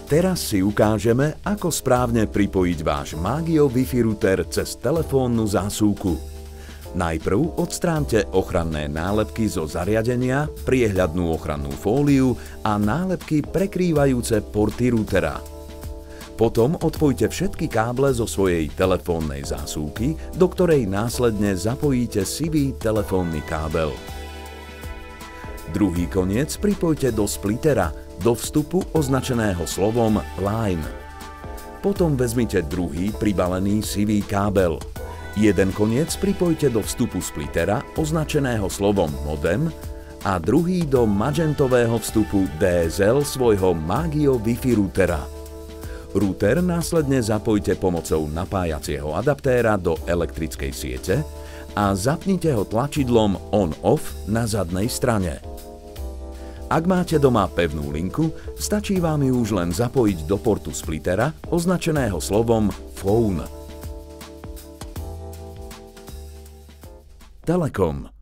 Teraz si ukážeme, ako správne pripojiť váš Magio Wi-Fi router cez telefónnu zásuvku. Najprv odstránte ochranné nálepky zo zariadenia, priehľadnú ochrannú fóliu a nálepky prekrývajúce porty routera. Potom odpojte všetky káble zo svojej telefónnej zásuvky, do ktorej následne zapojíte sivý telefónny kábel. Druhý koniec pripojte do splittera, do vstupu označeného slovom Line. Potom vezmite druhý pribalený sivý kábel. Jeden koniec pripojte do vstupu splittera označeného slovom Modem a druhý do magentového vstupu DSL svojho Magio Wi-Fi routera. Router následne zapojte pomocou napájacieho adaptéra do elektrickej siete a zapnite ho tlačidlom On-Off na zadnej strane. Ak máte doma pevnú linku, stačí vám ju už len zapojiť do portu splittera označeného slovom Phone. Telekom.